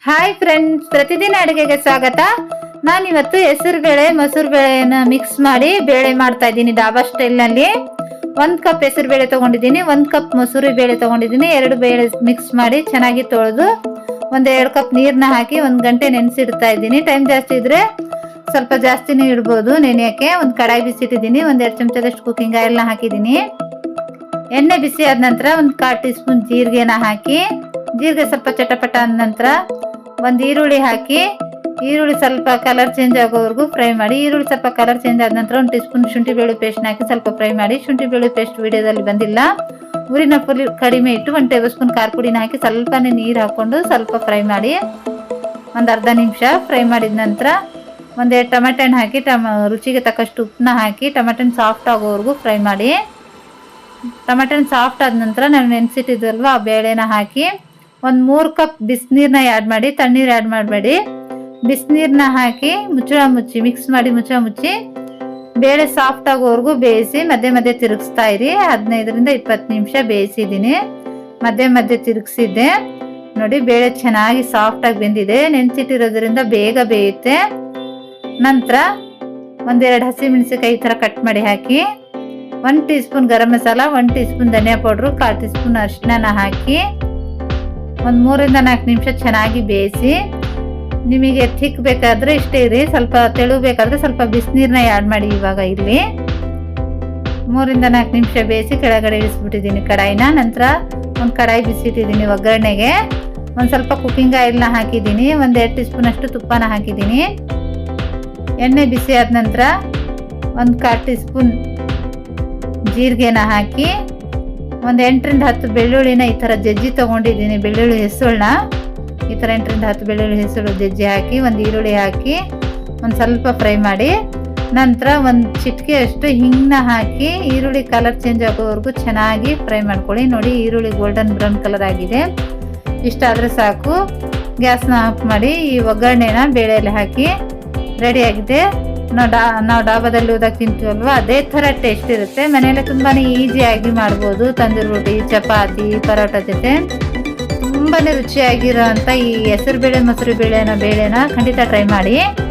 Hi friends, ಪ್ರತಿದಿನ ಅಡುಗೆಗೆ ಸ್ವಾಗತ. ನಾನಿವತ್ತು ಹೆಸರು ಬೇಳೆ ಮೊಸರು ಬೇಳೆನ ಮಿಕ್ಸ್ ಮಾಡಿ ಬೇಳೆ ಮಾಡ್ತಾ ಇದ್ದೀನಿ ಡಾಬಾ ಸ್ಟೈಲ್ನಲ್ಲಿ. 1 ಕಪ್ ಹೆಸರು ಬೇಳೆ ತೊಗೊಂಡಿದ್ದೀನಿ, 1 ಕಪ್ ಮೊಸರು ಬೇಳೆ ತೊಗೊಂಡಿದ್ದೀನಿ. 2 ಬೇಳೆ ಮಿಕ್ಸ್ ಮಾಡಿ ಚೆನ್ನಾಗಿ ತೊಳೆದು 2 ಕಪ್ ನೀರನ್ನ ಹಾಕಿ 1 ಗಂಟೆ ನೆನೆಸಿಡ್ತಾ ಇದ್ದೀನಿ. ಟೈಮ್ ಜಾಸ್ತಿ ಇದ್ದರೆ ಸ್ವಲ್ಪ ಜಾಸ್ತಿನೇ ಇಡ್ಬೋದು ನೆನೆಯೋಕ್ಕೆ. ಒಂದು ಕಡಾಯಿ ಬಿಸಿಟ್ಟಿದ್ದೀನಿ, 1-2 ಚಮಚದಷ್ಟು ಕುಕ್ಕಿಂಗ್ ಆಯಿಲ್ನ ಹಾಕಿದ್ದೀನಿ. ಎಣ್ಣೆ ಬಿಸಿ ಆದ ನಂತರ 1/4 ಟೀ ಸ್ಪೂನ್ ಜೀರಿಗೆನ ಹಾಕಿ, ಜೀರಿಗೆ ಸ್ವಲ್ಪ ಚಟಪಟ ಆದ ನಂತರ 1 ಈರುಳ್ಳಿ ಹಾಕಿ, ಈರುಳ್ಳಿ ಸ್ವಲ್ಪ ಕಲರ್ ಚೇಂಜ್ ಆಗೋವರೆಗೂ ಫ್ರೈ ಮಾಡಿ. ಈರುಳ್ಳಿ ಸ್ವಲ್ಪ ಕಲರ್ ಚೇಂಜ್ ಆದ ನಂತರ 1 ಟೀ ಸ್ಪೂನ್ ಶುಂಠಿ ಬೆಳ್ಳುಳ್ಳಿ ಪೇಸ್ಟ್ನ ಹಾಕಿ ಸ್ವಲ್ಪ ಫ್ರೈ ಮಾಡಿ. ಶುಂಠಿ ಬೆಳ್ಳುಳ್ಳಿ ಪೇಸ್ಟ್ ವಿಡಿಯೋದಲ್ಲಿ ಬಂದಿಲ್ಲ, ಊರಿನ ಪುಡಿ ಕಡಿಮೆ ಇಟ್ಟು 1 ಟೇಬಲ್ ಸ್ಪೂನ್ ಖಾರ ಪುಡಿನ ಹಾಕಿ ಸ್ವಲ್ಪನೇ ನೀರು ಹಾಕ್ಕೊಂಡು ಸ್ವಲ್ಪ ಫ್ರೈ ಮಾಡಿ. ಒಂದು ಅರ್ಧ ನಿಮಿಷ ಫ್ರೈ ಮಾಡಿದ ನಂತರ 1-2 ಟೊಮೆಟೊ ಹಣ್ಣು ಹಾಕಿ ರುಚಿಗೆ ತಕ್ಕಷ್ಟು ಉಪ್ಪನ್ನ ಹಾಕಿ ಟೊಮೆಟೊ ಸಾಫ್ಟ್ ಆಗೋವರೆಗೂ ಫ್ರೈ ಮಾಡಿ. ಟೊಮೆಟೊ ಸಾಫ್ಟ್ ಆದ ನಂತರ ನಾವು ನೆನೆಸಿಟ್ಟಿದ್ವಲ್ವ ಆ ಬೇಳೆನ ಹಾಕಿ 3 ಕಪ್ ಬಿಸಿನೀರನ್ನ ಆ್ಯಡ್ ಮಾಡಿ, ತಣ್ಣೀರು ಆ್ಯಡ್ ಮಾಡಬೇಡಿ. ಬಿಸಿನೀರನ್ನ ಹಾಕಿ ಮುಚ್ಚಳ ಮುಚ್ಚಿ ಮಿಕ್ಸ್ ಮಾಡಿ ಮುಚ್ಚಳ ಮುಚ್ಚಿ ಬೇಳೆ ಸಾಫ್ಟ್ ಆಗೋವರೆಗೂ ಬೇಯಿಸಿ ಮಧ್ಯೆ ಮಧ್ಯೆ ತಿರುಗಿಸ್ತಾ ಇರಿ. 15-20 ನಿಮಿಷ ಬೇಯಿಸಿದ್ದೀನಿ, ಮಧ್ಯೆ ಮಧ್ಯೆ ತಿರುಗಿಸಿದ್ದೆ. ನೋಡಿ ಬೇಳೆ ಚೆನ್ನಾಗಿ ಸಾಫ್ಟಾಗಿ ಬೆಂದಿದೆ. ನೆನೆಸಿಟ್ಟಿರೋದ್ರಿಂದ ಬೇಗ ಬೇಯುತ್ತೆ. ನಂತರ 1-2 ಹಸಿಮೆಣಸಿನಕಾಯಿ ಈ ಥರ ಕಟ್ ಮಾಡಿ ಹಾಕಿ, 1 tea spoon garam masala, 1 tea spoon ಧನಿಯಾ ಪೌಡ್ರು, 1/4 ಟೀ ಸ್ಪೂನ್ ಅರಿಶಿನ ಹಾಕಿ 3-4 ನಿಮಿಷ ಚೆನ್ನಾಗಿ ಬೇಯಿಸಿ. ನಿಮಗೆ ಥಿಕ್ ಬೇಕಾದರೆ ಇಷ್ಟೇ ಇರಿ, ಸ್ವಲ್ಪ ತೆಳು ಬೇಕಾದರೆ ಸ್ವಲ್ಪ ಬಿಸಿನೀರನ್ನ ಆ್ಯಡ್ ಮಾಡಿ. ಇವಾಗ ಇಲ್ಲಿ 3-4 ನಿಮಿಷ ಬೇಯಿಸಿ ಕೆಳಗಡೆ ಇಳಿಸ್ಬಿಟ್ಟಿದ್ದೀನಿ ಕಡಾಯಿನ. ನಂತರ ಒಂದು ಕಡಾಯಿ ಬಿಸಿಟ್ಟಿದ್ದೀನಿ ಒಗ್ಗರಣೆಗೆ. ಸ್ವಲ್ಪ ಕುಕ್ಕಿಂಗ್ ಆಯಿಲ್ನ ಹಾಕಿದ್ದೀನಿ, 1-2 ಟೀ ಸ್ಪೂನ್ ಅಷ್ಟು ತುಪ್ಪನ ಹಾಕಿದ್ದೀನಿ. ಎಣ್ಣೆ ಬಿಸಿ ಆದ ನಂತರ 1/4 ಟೀ ಸ್ಪೂನ್ ಜೀರಿಗೆನ ಹಾಕಿ 8-10 ಬೆಳ್ಳುಳ್ಳಿನ ಈ ಥರ ಜಜ್ಜಿ ತೊಗೊಂಡಿದ್ದೀನಿ. ಬೆಳ್ಳುಳ್ಳಿ ಹೆಸಳನ್ನ ಈ ಥರ 8-10 ಬೆಳ್ಳುಳ್ಳಿ ಹೆಸಳು ಜಜ್ಜಿ ಹಾಕಿ 1 ಈರುಳ್ಳಿ ಹಾಕಿ ಸ್ವಲ್ಪ ಫ್ರೈ ಮಾಡಿ. ನಂತರ 1 ಚಿಟಿಕೆ ಅಷ್ಟು ಹಿಂಗನ್ನ ಹಾಕಿ ಈರುಳ್ಳಿ ಕಲರ್ ಚೇಂಜ್ ಆಗೋವರೆಗೂ ಚೆನ್ನಾಗಿ ಫ್ರೈ ಮಾಡ್ಕೊಳ್ಳಿ. ನೋಡಿ ಈರುಳ್ಳಿ ಗೋಲ್ಡನ್ ಬ್ರೌನ್ ಕಲರ್ ಆಗಿದೆ, ಇಷ್ಟಾದರೆ ಸಾಕು. ಗ್ಯಾಸ್ನ ಆಫ್ ಮಾಡಿ ಈ ಒಗ್ಗರಣೆನ ಬೇಳೆಯಲ್ಲಿ ಹಾಕಿ ರೆಡಿಯಾಗಿದೆ. ನಾವು ಡಾಬಾದಲ್ಲಿ ಹೋದಾಗ ತಿಂತೀವಲ್ವ ಅದೇ ಥರ ಟೇಸ್ಟ್ ಇರುತ್ತೆ. ಮನೆಯಲ್ಲೇ ತುಂಬಾ ಈಸಿಯಾಗಿ ಮಾಡ್ಬೋದು. ತಂದೂರಿ ರೋಟಿ, ಚಪಾತಿ, ಪರೋಟ ಜೊತೆ ತುಂಬಾ ರುಚಿಯಾಗಿರೋ ಅಂಥ ಈ ಹೆಸರು ಬೇಳೆ ಮೊಸರು ಬೇಳೆನ ಖಂಡಿತ ಟ್ರೈ ಮಾಡಿ.